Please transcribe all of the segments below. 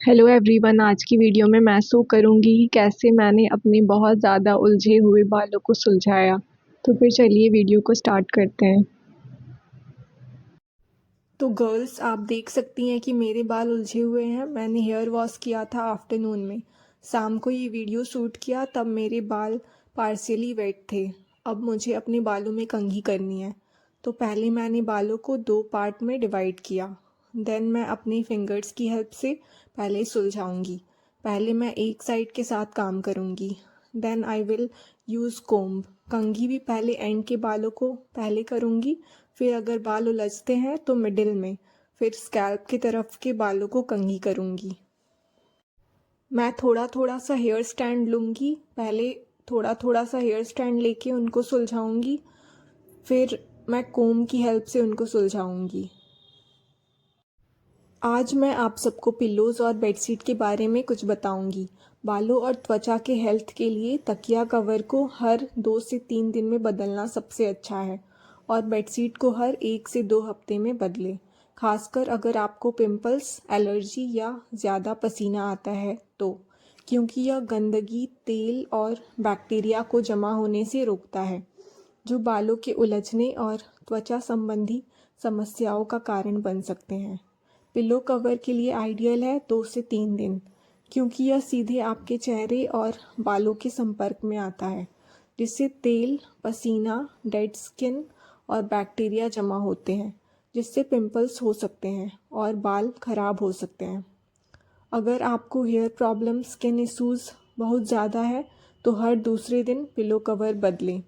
Hello everyone. आज की video में मैं शो करूंगी कि कैसे मैंने अपने बहुत ज़्यादा उलझे हुए बालों को सुलझाया। तो फिर चलिए वीडियो को स्टार्ट करते हैं। तो गर्ल्स, आप देख सकती हैं कि मेरे बाल उलझे हुए हैं। मैंने हेयर वॉश किया था आफ्टरनून में। शाम को ये वीडियो शूट किया तब मेरे बाल पार्शियली वेट थे। अब मुझे अपने बालों में कंघी करनी है। तो पहले मैंने बालों को 2 पार्ट में डिवाइड किया। देन मैं अपनी फिंगर्स की हेल्प से पहले सुलझाऊंगी। पहले मैं एक साइड के साथ काम करूंगी। Then I will use comb. कंघी भी पहले एंड के बालों को पहले करूंगी, फिर अगर बाल उलझते हैं तो मिडिल में, फिर स्कैल्प की तरफ के बालों को कंघी करूंगी। मैं थोड़ा थोड़ा सा हेयर स्टैंड लूँगी। पहले थोड़ा थोड़ा सा हेयर स्टैंड लेके उनको सुलझाऊंगी, फिर मैं कोम्ब की हेल्प से उनको सुलझाऊंगी। आज मैं आप सबको पिल्लोज़ और बेडशीट के बारे में कुछ बताऊंगी। बालों और त्वचा के हेल्थ के लिए तकिया कवर को हर 2 से 3 दिन में बदलना सबसे अच्छा है, और बेडशीट को हर 1 से 2 हफ्ते में बदलें। खासकर अगर आपको पिंपल्स, एलर्जी या ज़्यादा पसीना आता है तो, क्योंकि यह गंदगी, तेल और बैक्टीरिया को जमा होने से रोकता है, जो बालों के उलझने और त्वचा संबंधी समस्याओं का कारण बन सकते हैं। पिलो कवर के लिए आइडियल है 2 से 3 दिन, क्योंकि यह सीधे आपके चेहरे और बालों के संपर्क में आता है, जिससे तेल, पसीना, डेड स्किन और बैक्टीरिया जमा होते हैं, जिससे पिंपल्स हो सकते हैं और बाल खराब हो सकते हैं। अगर आपको हेयर प्रॉब्लम, स्किन इश्यूज़ बहुत ज़्यादा है तो हर दूसरे दिन पिलो कवर बदलें।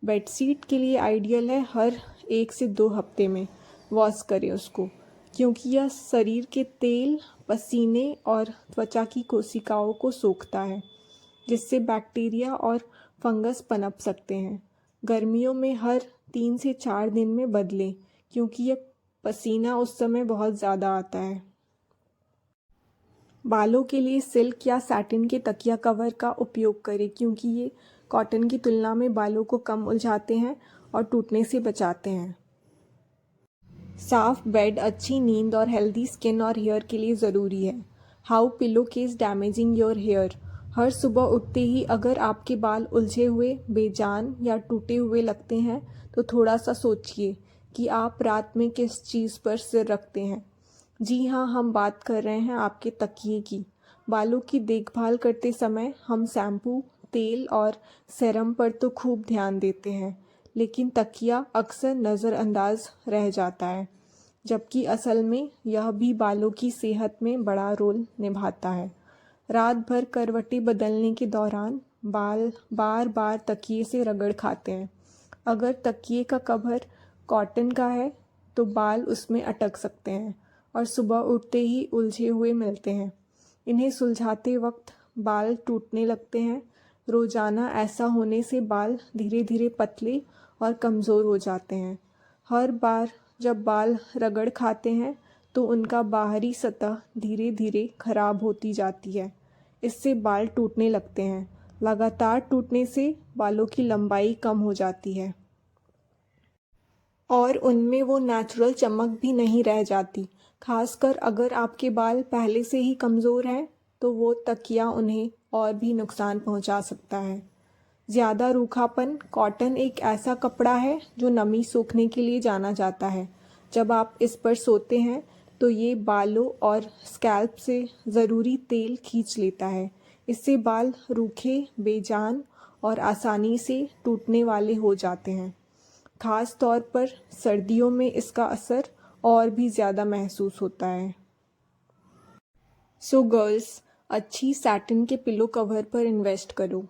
बेडशीट के लिए आइडियल है हर 1 से 2 हफ्ते में वॉश करें उसको, क्योंकि यह शरीर के तेल, पसीने और त्वचा की कोशिकाओं को सोखता है, जिससे बैक्टीरिया और फंगस पनप सकते हैं। गर्मियों में हर 3 से 4 दिन में बदलें, क्योंकि यह पसीना उस समय बहुत ज़्यादा आता है। बालों के लिए सिल्क या सैटिन के तकिया कवर का उपयोग करें, क्योंकि ये कॉटन की तुलना में बालों को कम उलझाते हैं और टूटने से बचाते हैं। साफ बेड अच्छी नींद और हेल्दी स्किन और हेयर के लिए ज़रूरी है। How pillow case damaging your hair. हर सुबह उठते ही अगर आपके बाल उलझे हुए, बेजान या टूटे हुए लगते हैं तो थोड़ा सा सोचिए कि आप रात में किस चीज़ पर सिर रखते हैं। जी हाँ, हम बात कर रहे हैं आपके तकिए की। बालों की देखभाल करते समय हम शैम्पू, तेल और सेरम पर तो खूब ध्यान देते हैं, लेकिन तकिया अक्सर नज़रअंदाज रह जाता है, जबकि असल में यह भी बालों की सेहत में बड़ा रोल निभाता है। रात भर करवटें बदलने के दौरान बाल बार बार तकिए से रगड़ खाते हैं। अगर तकिए का कवर कॉटन का है तो बाल उसमें अटक सकते हैं और सुबह उठते ही उलझे हुए मिलते हैं। इन्हें सुलझाते वक्त बाल टूटने लगते हैं। रोज़ाना ऐसा होने से बाल धीरे धीरे पतले और कमज़ोर हो जाते हैं। हर बार जब बाल रगड़ खाते हैं तो उनका बाहरी सतह धीरे धीरे खराब होती जाती है। इससे बाल टूटने लगते हैं। लगातार टूटने से बालों की लंबाई कम हो जाती है और उनमें वो नेचुरल चमक भी नहीं रह जाती। खासकर अगर आपके बाल पहले से ही कमज़ोर हैं तो वो तकिया उन्हें और भी नुकसान पहुंचा सकता है। ज़्यादा रूखापन। कॉटन एक ऐसा कपड़ा है जो नमी सोखने के लिए जाना जाता है। जब आप इस पर सोते हैं तो ये बालों और स्कैल्प से ज़रूरी तेल खींच लेता है। इससे बाल रूखे, बेजान और आसानी से टूटने वाले हो जाते हैं। खास तौर पर सर्दियों में इसका असर और भी ज़्यादा महसूस होता है। सो गर्ल्स, अच्छी सैटिन के पिलो कवर पर इन्वेस्ट करो।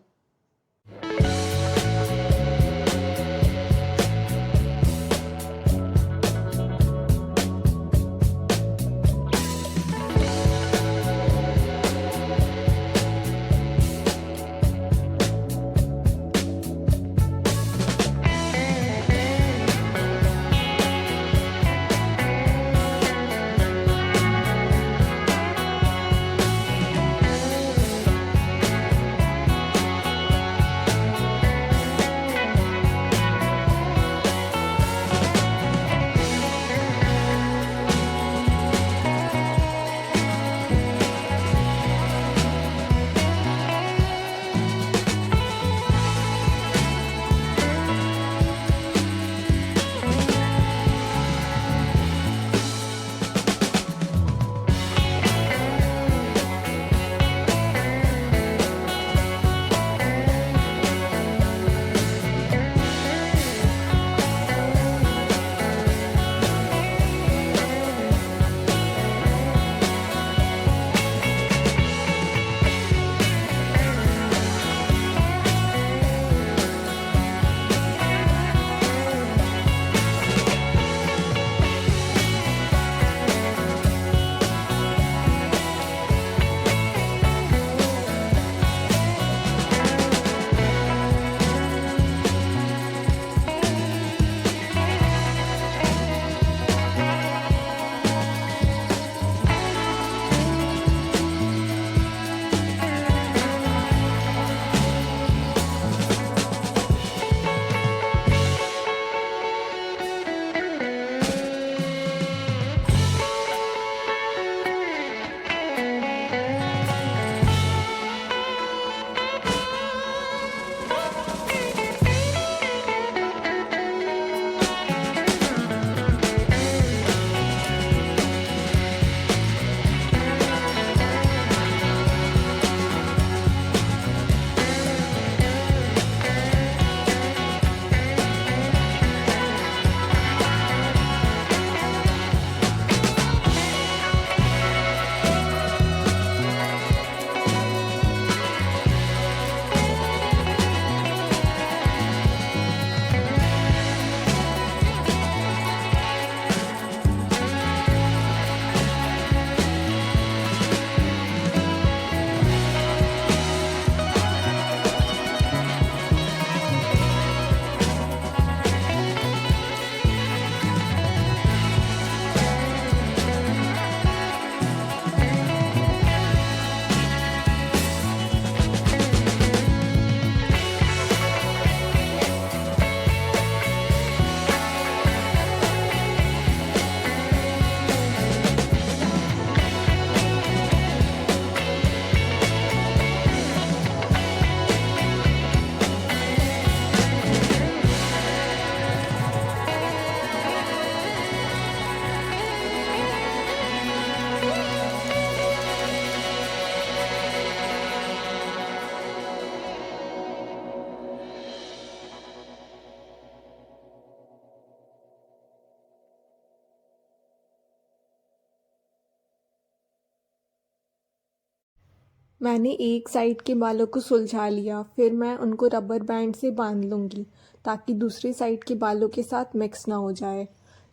मैंने एक साइड के बालों को सुलझा लिया, फिर मैं उनको रबर बैंड से बांध लूँगी ताकि दूसरी साइड के बालों के साथ मिक्स ना हो जाए।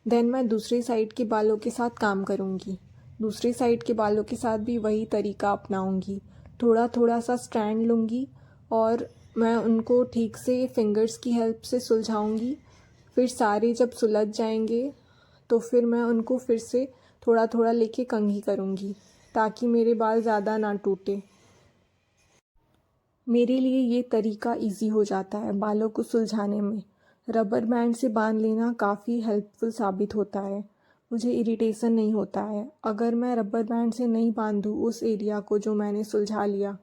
देन मैं दूसरी साइड के बालों के साथ काम करूँगी। दूसरी साइड के बालों के साथ भी वही तरीका अपनाऊँगी। थोड़ा थोड़ा सा स्ट्रैंड लूँगी और मैं उनको ठीक से फिंगर्स की हेल्प से सुलझाऊँगी। फिर सारे जब सुलझ जाएंगे तो फिर मैं उनको फिर से थोड़ा थोड़ा लेके कंघी करूँगी ताकि मेरे बाल ज़्यादा ना टूटे। मेरे लिए ये तरीका इजी हो जाता है बालों को सुलझाने में। रबर बैंड से बांध लेना काफ़ी हेल्पफुल साबित होता है। मुझे इरिटेशन नहीं होता है। अगर मैं रबर बैंड से नहीं बांधूँ उस एरिया को जो मैंने सुलझा लिया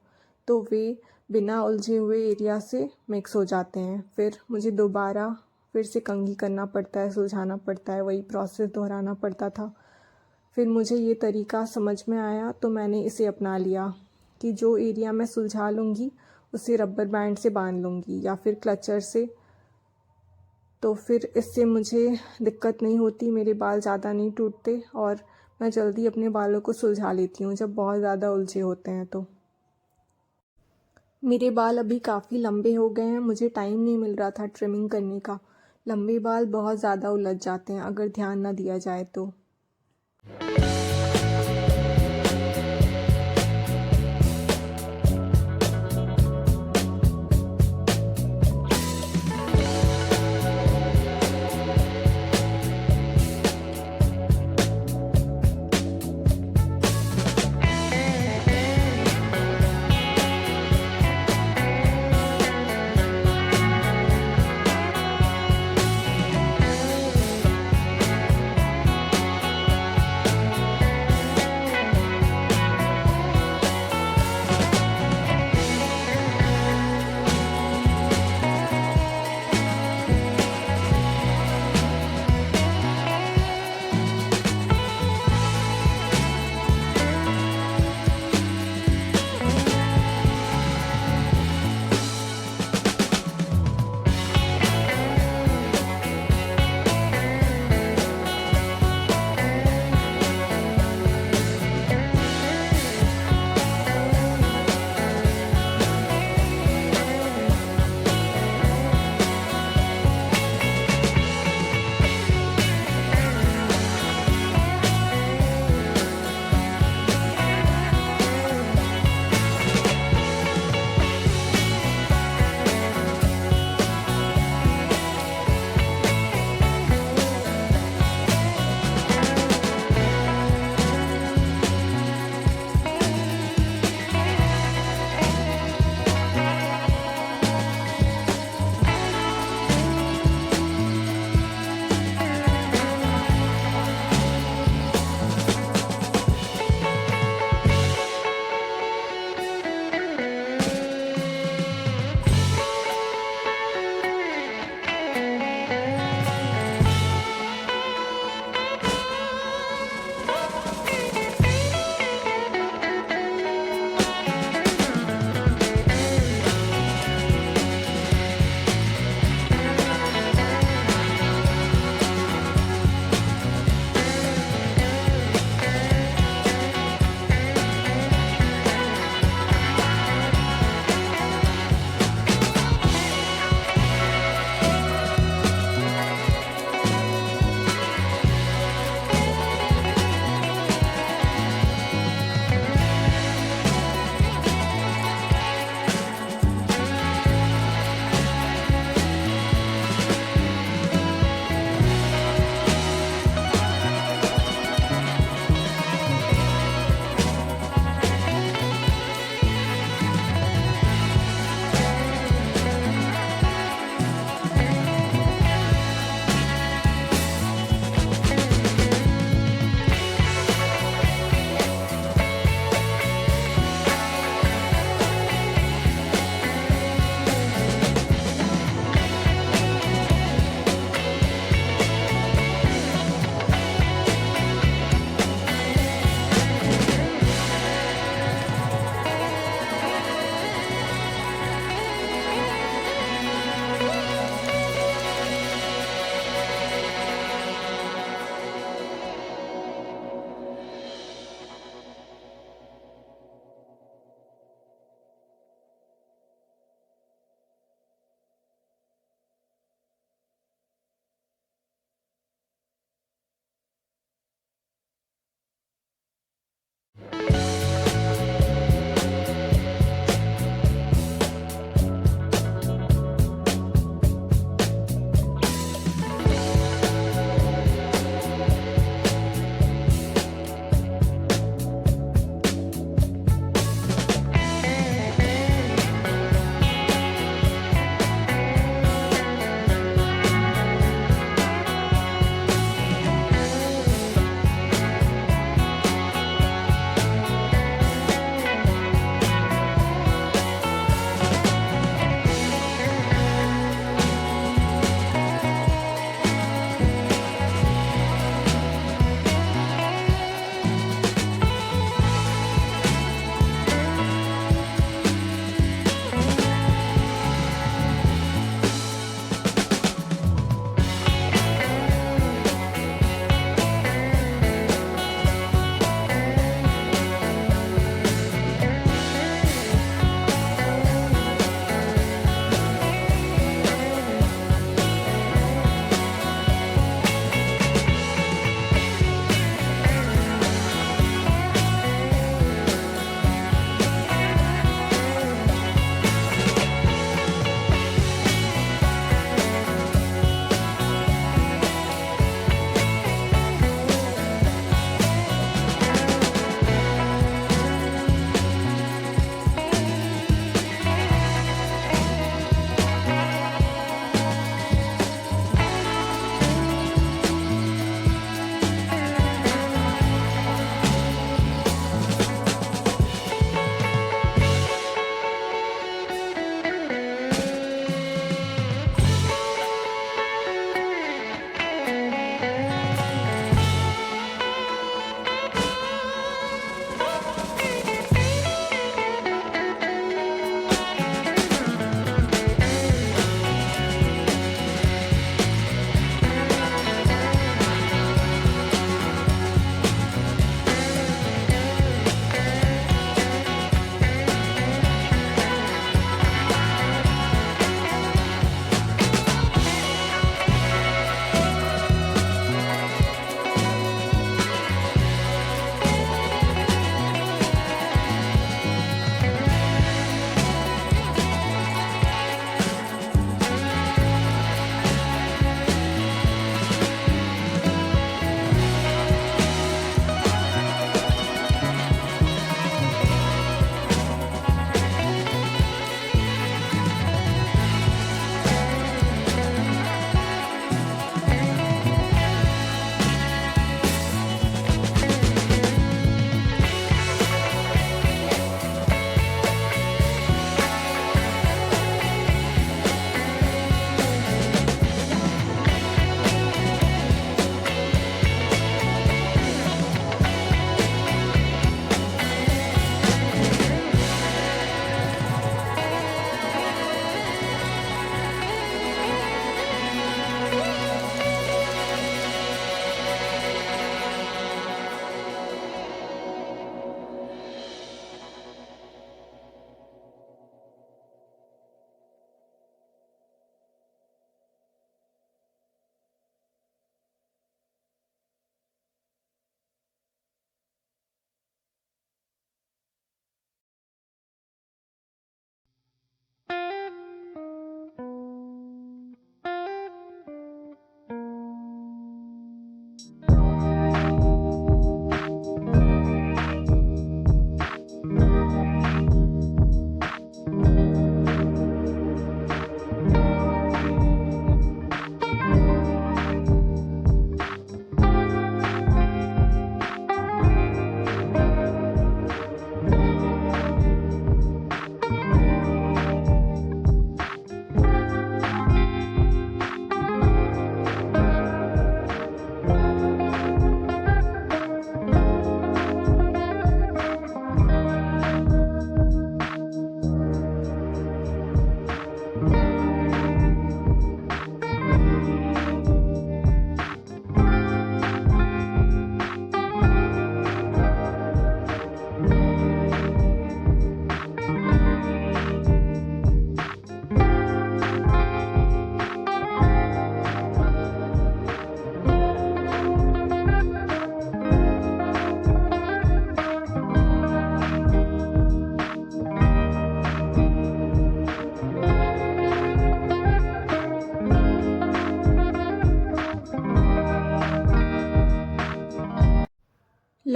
तो वे बिना उलझे हुए एरिया से मिक्स हो जाते हैं। फिर मुझे दोबारा फिर से कंघी करना पड़ता है, सुलझाना पड़ता है, वही प्रोसेस दोहराना पड़ता था। फिर मुझे ये तरीका समझ में आया तो मैंने इसे अपना लिया कि जो एरिया मैं सुलझा लूँगी उसे रबर बैंड से बांध लूँगी या फिर क्लचर से। तो फिर इससे मुझे दिक्कत नहीं होती, मेरे बाल ज़्यादा नहीं टूटते और मैं जल्दी अपने बालों को सुलझा लेती हूँ जब बहुत ज़्यादा उलझे होते हैं तो। मेरे बाल अभी काफ़ी लंबे हो गए हैं, मुझे टाइम नहीं मिल रहा था ट्रिमिंग करने का। लंबे बाल बहुत ज़्यादा उलझ जाते हैं अगर ध्यान ना दिया जाए तो।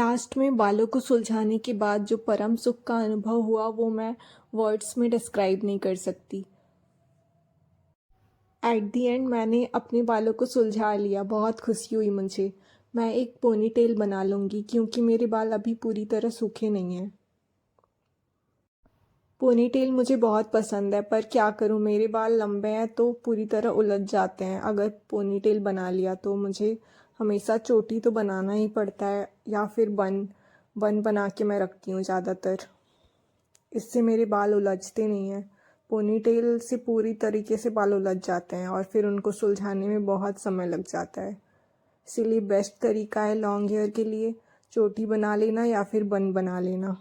लास्ट में बालों को सुलझाने के बाद जो परम सुख का अनुभव हुआ वो मैं वर्ड्स में डिस्क्राइब नहीं कर सकती। एट दी एंड मैंने अपने बालों को सुलझा लिया, बहुत खुशी हुई मुझे। मैं एक पोनीटेल बना लूँगी क्योंकि मेरे बाल अभी पूरी तरह सूखे नहीं हैं। पोनीटेल मुझे बहुत पसंद है पर क्या करूँ, मेरे बाल लंबे हैं तो पूरी तरह उलझ जाते हैं। अगर पोनीटेल बना लिया तो मुझे हमेशा चोटी तो बनाना ही पड़ता है या फिर बन बन बना के मैं रखती हूँ ज़्यादातर। इससे मेरे बाल उलझते नहीं हैं। पोनीटेल से पूरी तरीके से बाल उलझ जाते हैं और फिर उनको सुलझाने में बहुत समय लग जाता है। इसीलिए बेस्ट तरीका है लॉन्ग हेयर के लिए चोटी बना लेना या फिर बन बना लेना।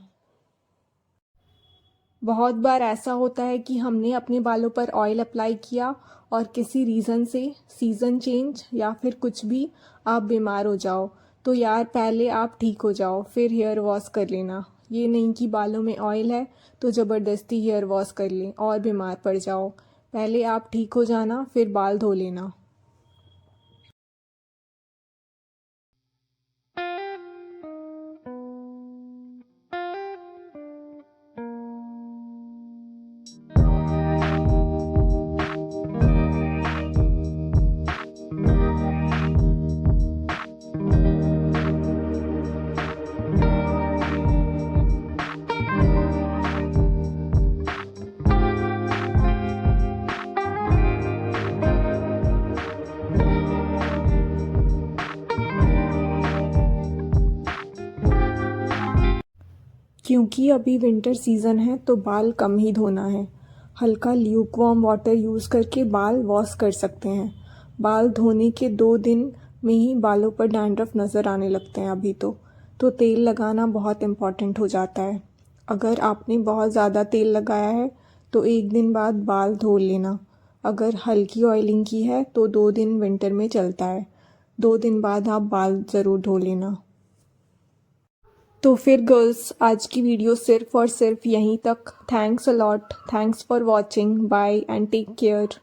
बहुत बार ऐसा होता है कि हमने अपने बालों पर ऑयल अप्लाई किया और किसी रीज़न से सीज़न चेंज या फिर कुछ भी आप बीमार हो जाओ, तो यार पहले आप ठीक हो जाओ फिर हेयर वॉश कर लेना। ये नहीं कि बालों में ऑयल है तो ज़बरदस्ती हेयर वॉश कर लें और बीमार पड़ जाओ। पहले आप ठीक हो जाना फिर बाल धो लेना। क्योंकि अभी विंटर सीज़न है तो बाल कम ही धोना है। हल्का ल्यूकवार्म वाटर यूज़ करके बाल वॉश कर सकते हैं। बाल धोने के 2 दिन में ही बालों पर डैंड्रफ नज़र आने लगते हैं अभी तो तेल लगाना बहुत इम्पॉर्टेंट हो जाता है। अगर आपने बहुत ज़्यादा तेल लगाया है तो 1 दिन बाद बाल धो लेना। अगर हल्की ऑयलिंग की है तो 2 दिन विंटर में चलता है। 2 दिन बाद आप बाल ज़रूर धो लेना। तो फिर गर्ल्स, आज की वीडियो सिर्फ और सिर्फ यहीं तक। Thanks a lot, thanks for watching, bye and take care.